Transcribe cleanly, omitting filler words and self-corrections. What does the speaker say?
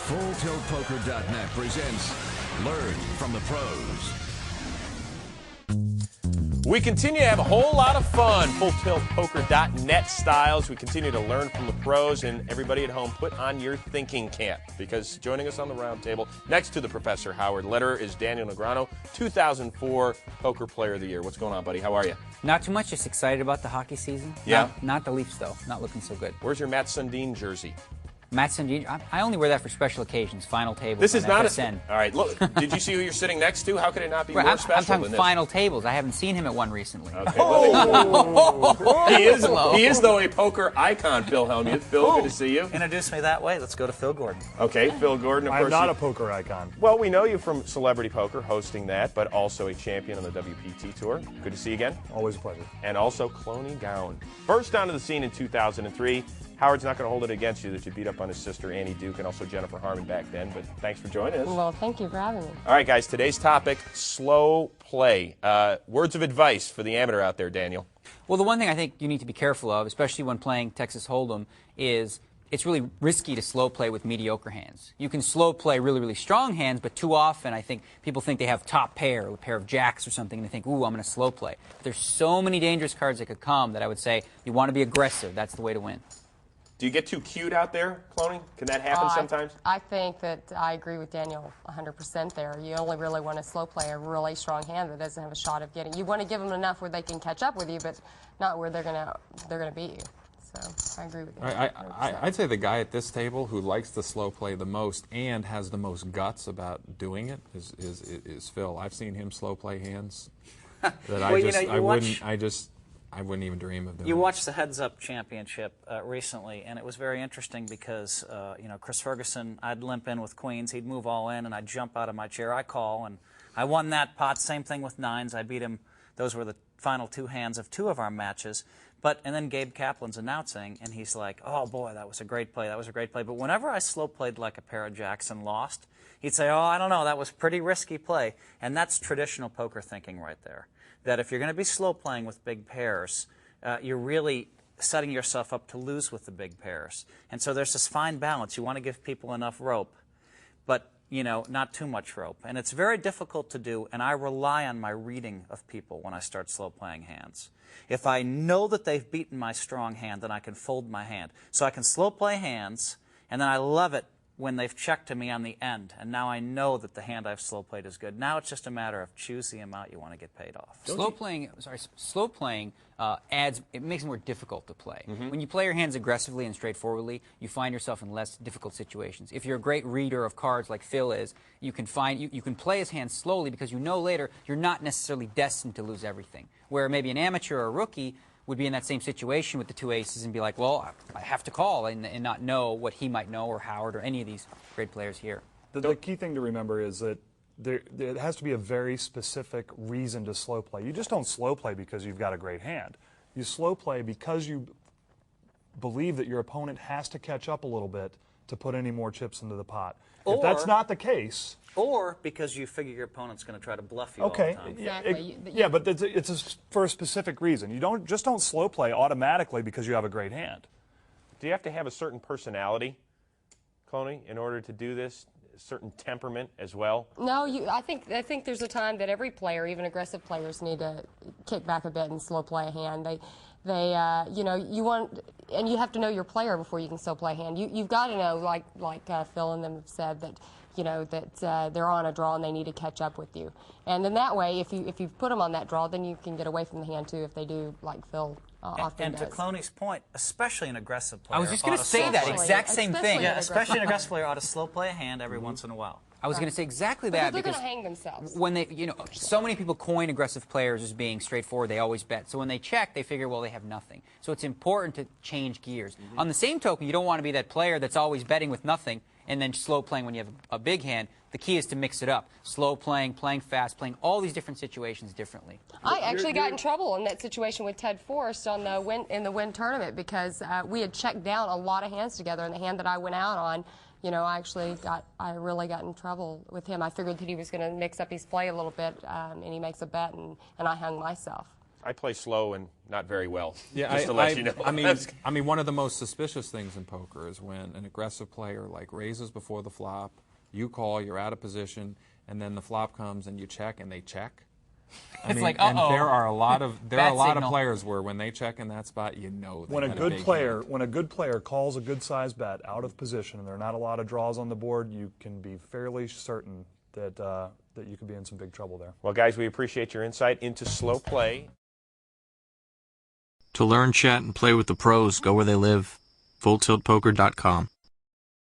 FullTiltPoker.net presents Learn from the Pros. We continue to have a whole lot of fun, FullTiltPoker.net styles. We continue to learn from the pros, and everybody at home, put on your thinking cap, because joining us on the round table next to the Professor Howard Lederer is Daniel Negreanu, 2004 Poker Player of the Year. What's going on, buddy? How are you? Not too much. Just excited about the hockey season. Yeah? Not the Leafs, though. Not looking so good. Where's your Matt Sundin jersey? Matt Sundin, I only wear that for special occasions, final tables. This is not FSN. All right, look, did you see who you're sitting next to? How could it not be Right, more I'm special talking than this? final tables. I haven't seen him at one recently. Okay, he is, though, a poker icon, Phil Hellmuth. Phil, good to see you. Introduce me that way. Let's go to Phil Gordon. Okay, Phil Gordon, of course. I'm not a poker icon. Well, we know you from Celebrity Poker, hosting that, but also a champion on the WPT Tour. Good to see you again. Always a pleasure. And also Cloney Gowan. First onto the scene in 2003. Howard's not going to hold it against you that you beat up on his sister Annie Duke and also Jennifer Harmon back then, but thanks for joining us. Well, thank you for having me. All right, guys, today's topic, slow play. Words of advice for the amateur out there, Daniel. Well, the one thing I think you need to be careful of, especially when playing Texas Hold'em, is it's really risky to slow play with mediocre hands. You can slow play really, really strong hands, but too often I think people think they have top pair, a pair of jacks or something, and they think, ooh, I'm going to slow play. But there's so many dangerous cards that could come that I would say you want to be aggressive. That's the way to win. Do you get too cute out there, Cloney? Can that happen sometimes? I think that I agree with Daniel 100% there. You only really want to slow play a really strong hand that doesn't have a shot of getting. You want to give them enough where they can catch up with you, but not where they're gonna beat you. So I agree with you. I'd say the guy at this table who likes to slow play the most and has the most guts about doing it is Phil. I've seen him slow play hands that I wouldn't even dream of doing. You watched the Heads Up Championship recently, and it was very interesting because, Chris Ferguson, I'd limp in with queens, he'd move all in, and I'd jump out of my chair. I call, and I won that pot. Same thing with nines. I beat him. Those were the final two hands of two of our matches. And then Gabe Kaplan's announcing, and he's like, oh, boy, that was a great play. That was a great play. But whenever I slow played like a pair of jacks and lost, he'd say, oh, I don't know, that was pretty risky play. And that's traditional poker thinking right there. That if you're going to be slow playing with big pairs, you're really setting yourself up to lose with the big pairs. And so there's this fine balance. You want to give people enough rope, but not too much rope. And it's very difficult to do, and I rely on my reading of people when I start slow playing hands. If I know that they've beaten my strong hand, then I can fold my hand. So I can slow play hands, and then I love it when they've checked to me on the end, and now I know that the hand I've slow played is good. Now it's just a matter of choose the amount you want to get paid off. Slow playing it makes it more difficult to play. When you play your hands aggressively and straightforwardly, you find yourself in less difficult situations. If you're a great reader of cards like Phil is, you can play his hands slowly because you know later you're not necessarily destined to lose everything. Where maybe an amateur or a rookie would be in that same situation with the two aces and be like, well, I have to call and not know what he might know or Howard or any of these great players here. The key thing to remember is that there has to be a very specific reason to slow play. You just don't slow play because you've got a great hand. You slow play because you believe that your opponent has to catch up a little bit to put any more chips into the pot. If that's not the case... Or because you figure your opponent's going to try to bluff you all the time. Exactly. But it's for a specific reason. You don't slow play automatically because you have a great hand. Do you have to have a certain personality, Cloney, in order to do this? A certain temperament as well? No, I think there's a time that every player, even aggressive players, need to kick back a bit and slow play a hand. You want, and you have to know your player before you can slow play a hand. You've got to know, like Phil and them have said, that they're on a draw and they need to catch up with you. And then that way, if you put them on that draw, then you can get away from the hand too if they do, like Phil often does. And to Cloney's point, especially an aggressive player. I was just going to say that exact same thing. Yeah, especially an aggressive player ought to slow play a hand every once in a while. I was going to say exactly that because they're because going to hang themselves. When they, so many people coin aggressive players as being straightforward. They always bet. So when they check, they figure, well, they have nothing. So it's important to change gears. On the same token, you don't want to be that player that's always betting with nothing and then slow playing when you have a big hand. The key is to mix it up. Slow playing, playing fast, playing all these different situations differently. I actually got in trouble in that situation with Ted Forrest in the Win tournament because we had checked down a lot of hands together, and the hand that I went out on, I really got in trouble with him. I figured that he was going to mix up his play a little bit, and he makes a bet, and I hung myself. I play slow and not very well. Yeah, just to let you know. I mean, one of the most suspicious things in poker is when an aggressive player like raises before the flop, you call, you're out of position, and then the flop comes and you check and they check. It's like, and uh-oh. there are a lot of Signal. players where when they check in that spot, you know they When a got good big player, hand. when a good player calls a good sized bet out of position, and there are not a lot of draws on the board, you can be fairly certain that that you could be in some big trouble there. Well, guys, we appreciate your insight into slow play. To learn, chat, and play with the pros, go where they live. FullTiltPoker.com.